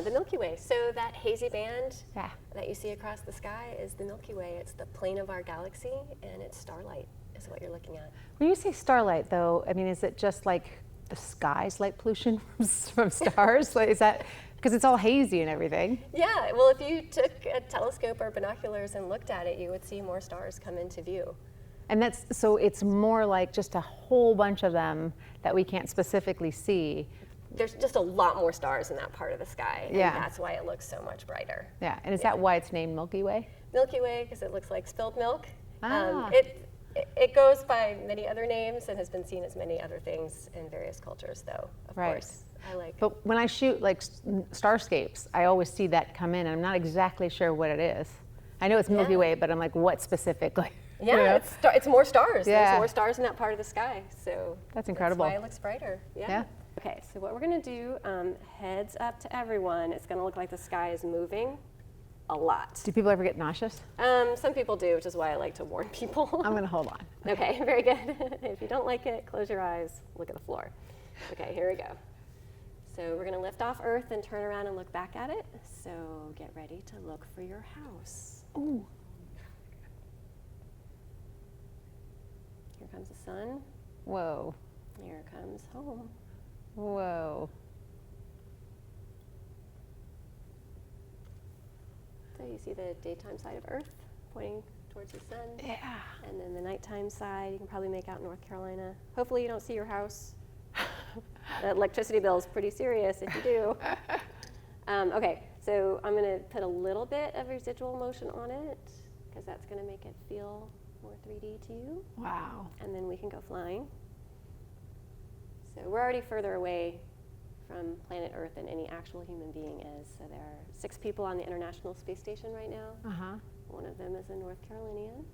the Milky Way. So that hazy band Yeah. that you see across the sky is the Milky Way. It's the plane of our galaxy, and it's starlight is what you're looking at. When you say starlight, though, I mean, is it just like the sky's light pollution from stars? Like, is that because it's all hazy and everything? Yeah, well, if you took a telescope or binoculars and looked at it, you would see more stars come into view. And that's so it's more like just a whole bunch of them that we can't specifically see. There's just a lot more stars in that part of the sky, and Yeah. that's why it looks so much brighter. Yeah, and is that why it's named Milky Way? Milky Way, because it looks like spilled milk. Ah. It goes by many other names and has been seen as many other things in various cultures, though, of Right. course. I like. But when I shoot like starscapes, I always see that come in, and I'm not exactly sure what it is. I know it's Milky Yeah. Way, but I'm like, what specifically? Yeah, You know? it's more stars. Yeah. There's more stars in that part of the sky, so That's incredible. That's why it looks brighter. Yeah. Okay, so what we're gonna do, heads up to everyone. It's gonna look like the sky is moving a lot. Do people ever get nauseous? Some people do, which is why I like to warn people. I'm gonna hold on. Okay, very good. If you don't like it, close your eyes, look at the floor. Okay, here we go. So we're gonna lift off Earth and turn around and look back at it. So get ready to look for your house. Ooh. Here comes the sun. Whoa. Here comes home. Whoa. So you see the daytime side of Earth pointing towards the sun. Yeah. And then the nighttime side, you can probably make out North Carolina. Hopefully you don't see your house. That electricity bill is pretty serious if you do. Okay, so I'm gonna put a little bit of residual motion on it because that's gonna make it feel more 3D to you. Wow. And then we can go flying. So we're already further away from planet Earth than any actual human being is. So there are 6 people on the International Space Station right now. Uh-huh. One of them is a North Carolinian.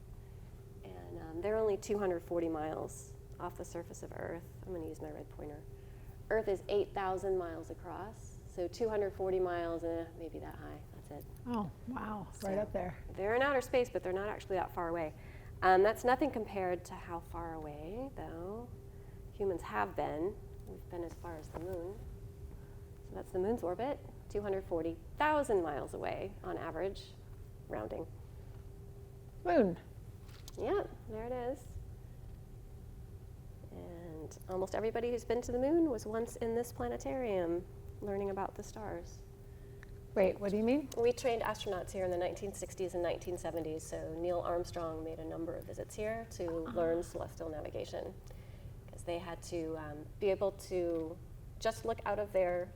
And they're only 240 miles off the surface of Earth. I'm going to use my red pointer. Earth is 8,000 miles across. So 240 miles, maybe that high. That's it. Oh, wow. Right So up there. They're in outer space, but they're not actually that far away. That's nothing compared to how far away, though, humans have been. We've been as far as the moon. So that's the moon's orbit, 240,000 miles away on average, rounding. Moon. Yeah, there it is. And almost everybody who's been to the moon was once in this planetarium learning about the stars. Wait, what do you mean? We trained astronauts here in the 1960s and 1970s, so Neil Armstrong made a number of visits here to learn celestial navigation, because they had to be able to just look out of their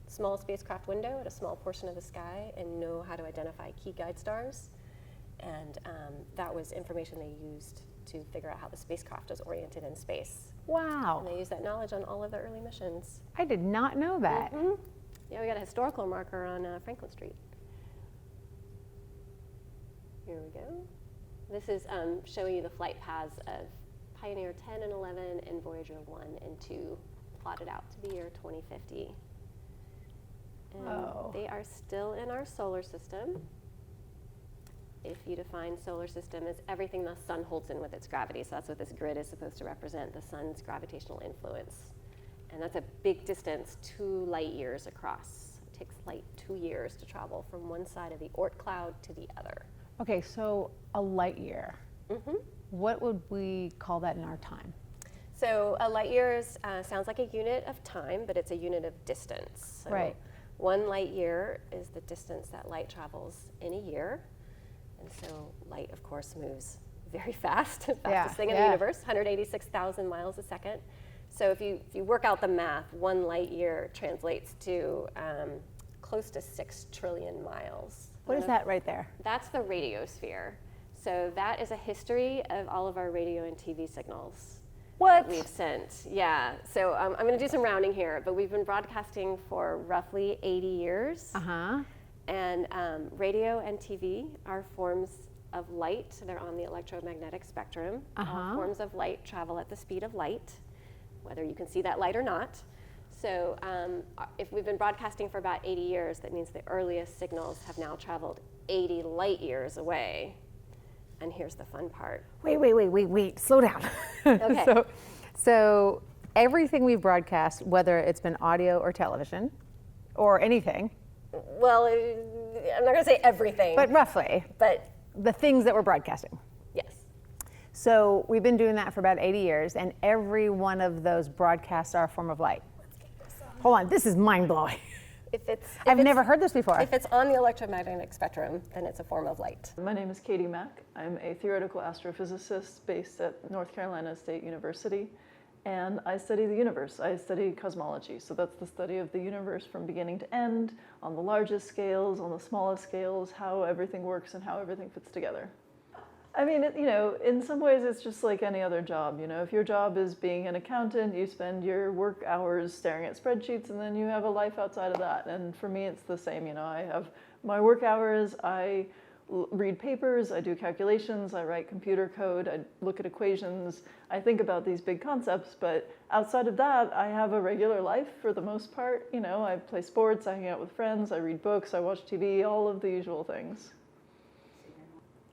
small spacecraft window at a small portion of the sky and know how to identify key guide stars, and that was information they used to figure out how the spacecraft was oriented in space. Wow. And they used that knowledge on all of their early missions. I did not know that. Mhm. Yeah, we got a historical marker on Franklin Street. Here we go. This is showing you the flight paths of Pioneer 10 and 11 and Voyager 1 and 2 plotted out to the year 2050. And Whoa. they are still in our solar system. If you define solar system as everything the sun holds in with its gravity, so that's what this grid is supposed to represent, the sun's gravitational influence. And that's a big distance, 2 light years across. It takes light 2 years to travel from one side of the Oort cloud to the other. Okay, so a light year. Mm-hmm. What would we call that in our time? So a light year sounds like a unit of time, but it's a unit of distance. So Right. 1 light year is the distance that light travels in a year. And so light, of course, moves very fast, fastest thing in the universe, 186,000 miles a second. So if you work out the math, 1 light year translates to close to 6 trillion miles. What is that right there? That's the radiosphere. So that is a history of all of our radio and TV signals What? that we've sent. Yeah, so I'm going to do some rounding here, but we've been broadcasting for roughly 80 years. Uh-huh. And radio and TV are forms of light. They're on the electromagnetic spectrum. All forms of light travel at the speed of light, whether you can see that light or not. So if we've been broadcasting for about 80 years, that means the earliest signals have now traveled 80 light years away. And here's the fun part. Wait. Slow down. Okay. So everything we've broadcast, whether it's been audio or television or anything, Well, I'm not going to say everything, But roughly, but the things that we're broadcasting. yes. So we've been doing that for about 80 years, and every one of those broadcasts are a form of light. Hold on, this is mind-blowing. I've never heard this before. If it's on the electromagnetic spectrum, then it's a form of light. My name is Katie Mack. I'm a theoretical astrophysicist based at North Carolina State University, and I study the universe. I study cosmology, so that's the study of the universe from beginning to end, on the largest scales, on the smallest scales, how everything works and how everything fits together. I mean, in some ways it's just like any other job. If your job is being an accountant, you spend your work hours staring at spreadsheets, and then you have a life outside of that. And for me, it's the same. I have my work hours, I read papers, I do calculations, I write computer code, I look at equations, I think about these big concepts, but outside of that, I have a regular life for the most part. I play sports, I hang out with friends, I read books, I watch TV, all of the usual things.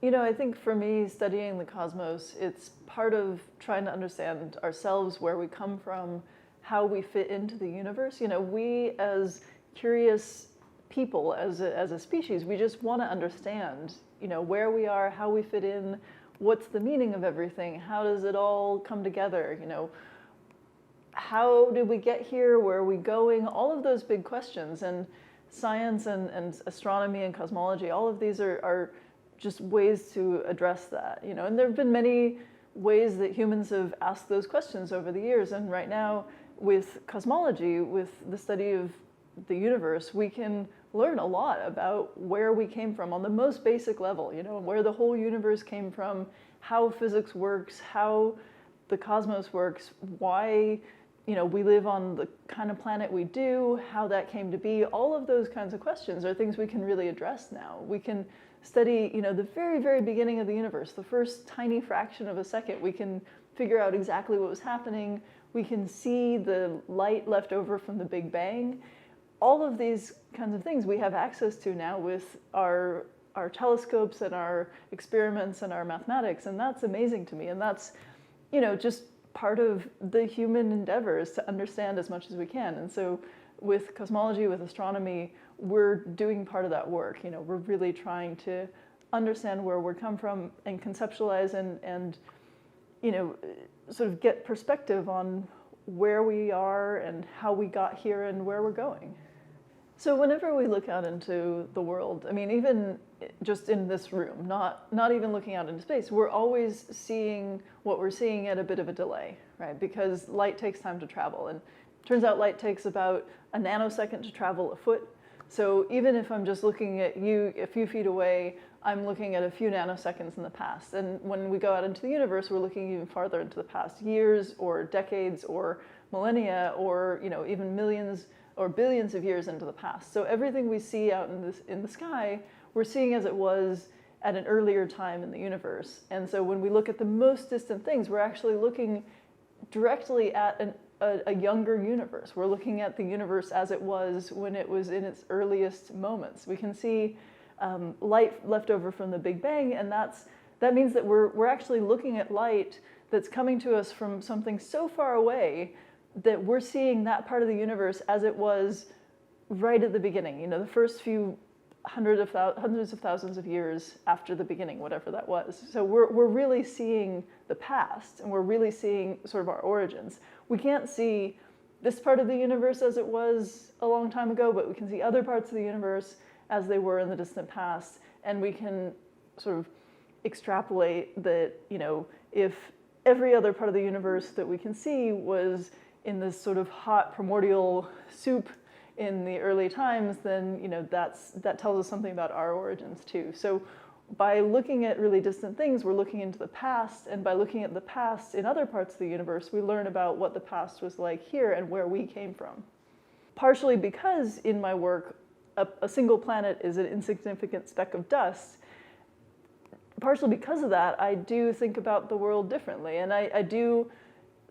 I think for me, studying the cosmos, it's part of trying to understand ourselves, where we come from, how we fit into the universe. We as curious people, as a species, we just want to understand, where we are, how we fit in, what's the meaning of everything, how does it all come together, how did we get here, where are we going, all of those big questions. And science and astronomy and cosmology, all of these are just ways to address that, and there have been many ways that humans have asked those questions over the years. And right now, with cosmology, with the study of the universe, we can learn a lot about where we came from on the most basic level, where the whole universe came from, how physics works, how the cosmos works, why we live on the kind of planet we do, how that came to be. All of those kinds of questions are things we can really address now. We can study, the very, very beginning of the universe, the first tiny fraction of a second. We can figure out exactly what was happening. We can see the light left over from the Big Bang. All of these kinds of things we have access to now with our telescopes and our experiments and our mathematics, and that's amazing to me. And that's, just part of the human endeavor, is to understand as much as we can. And so with cosmology, with astronomy, we're doing part of that work. We're really trying to understand where we come from and conceptualize and sort of get perspective on where we are and how we got here and where we're going. So whenever we look out into the world, even just in this room, not even looking out into space, we're always seeing what we're seeing at a bit of a delay, right? Because light takes time to travel, and it turns out light takes about a nanosecond to travel a foot. So even if I'm just looking at you a few feet away, I'm looking at a few nanoseconds in the past. And when we go out into the universe, we're looking even farther into the past, years or decades or millennia, or even millions or billions of years into the past. So everything we see out in the sky, we're seeing as it was at an earlier time in the universe. And so when we look at the most distant things, we're actually looking directly at a younger universe. We're looking at the universe as it was when it was in its earliest moments. We can see light left over from the Big Bang, and that means that we're actually looking at light that's coming to us from something so far away that we're seeing that part of the universe as it was right at the beginning. The first few hundreds of thousands of years after the beginning, whatever that was. So we're really seeing the past, and we're really seeing sort of our origins. We can't see this part of the universe as it was a long time ago, but we can see other parts of the universe as they were in the distant past, and we can sort of extrapolate that, if every other part of the universe that we can see was in this sort of hot primordial soup in the early times, then that tells us something about our origins too. So by looking at really distant things, we're looking into the past, and by looking at the past in other parts of the universe, we learn about what the past was like here and where we came from. Partially because in my work, a single planet is an insignificant speck of dust. Partially because of that, I do think about the world differently, and I do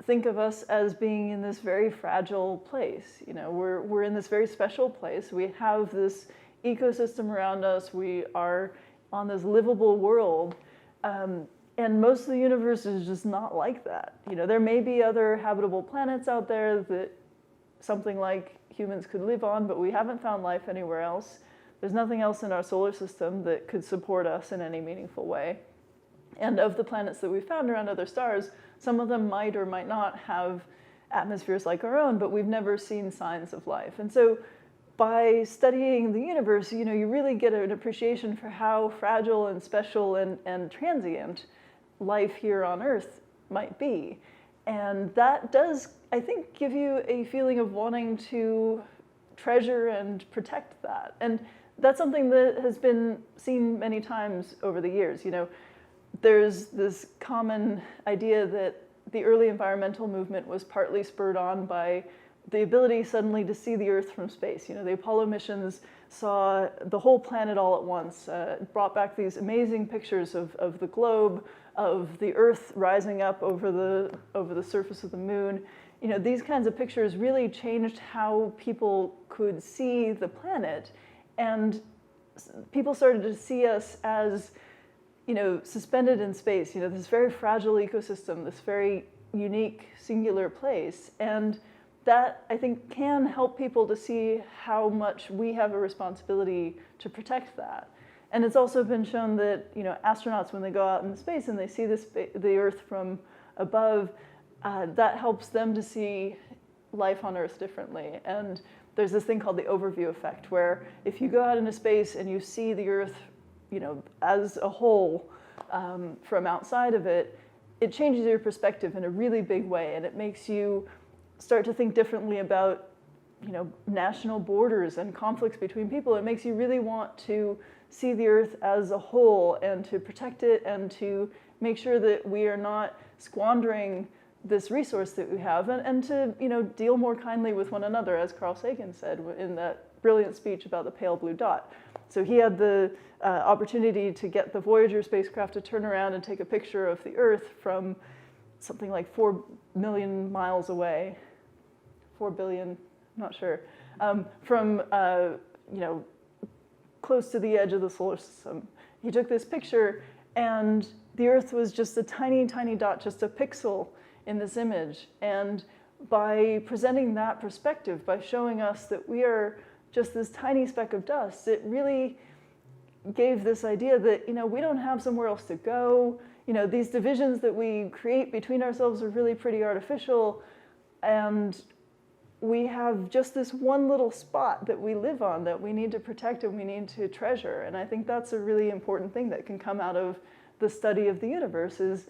think of us as being in this very fragile place. We're in this very special place. We have this ecosystem around us. We are on this livable world, and most of the universe is just not like that. There may be other habitable planets out there that something like humans could live on, but we haven't found life anywhere else. There's nothing else in our solar system that could support us in any meaningful way. And of the planets that we found around other stars, some of them might or might not have atmospheres like our own, but we've never seen signs of life. And so by studying the universe, you really get an appreciation for how fragile and special and transient life here on Earth might be. And that does, I think, give you a feeling of wanting to treasure and protect that. And that's something that has been seen many times over the years. There's this common idea that the early environmental movement was partly spurred on by the ability suddenly to see the Earth from space. The Apollo missions saw the whole planet all at once, brought back these amazing pictures of the globe, of the Earth rising up over the surface of the moon. These kinds of pictures really changed how people could see the planet, and people started to see us as suspended in space, this very fragile ecosystem, this very unique, singular place. And that, I think, can help people to see how much we have a responsibility to protect that. And it's also been shown that, astronauts, when they go out in space and they see the Earth from above, that helps them to see life on Earth differently. And there's this thing called the overview effect, where if you go out into space and you see the Earth as a whole from outside of it, it changes your perspective in a really big way, and it makes you start to think differently about national borders and conflicts between people. It makes you really want to see the Earth as a whole and to protect it and to make sure that we are not squandering this resource that we have, and to deal more kindly with one another, as Carl Sagan said in that brilliant speech about the pale blue dot. So he had the opportunity to get the Voyager spacecraft to turn around and take a picture of the Earth from something like 4 million miles away, 4 billion, not sure, from close to the edge of the solar system. He took this picture, and the Earth was just a tiny, tiny dot, just a pixel in this image. And by presenting that perspective, by showing us that we are just this tiny speck of dust, it really gave this idea that we don't have somewhere else to go. These divisions that we create between ourselves are really pretty artificial, and we have just this one little spot that we live on that we need to protect and we need to treasure. And I think that's a really important thing that can come out of the study of the universe, is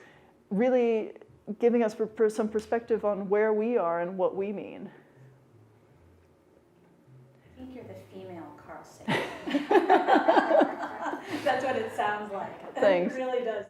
really giving us some perspective on where we are and what we mean. I think you're the female Carl Sagan. That's what it sounds like. Thanks. It really does.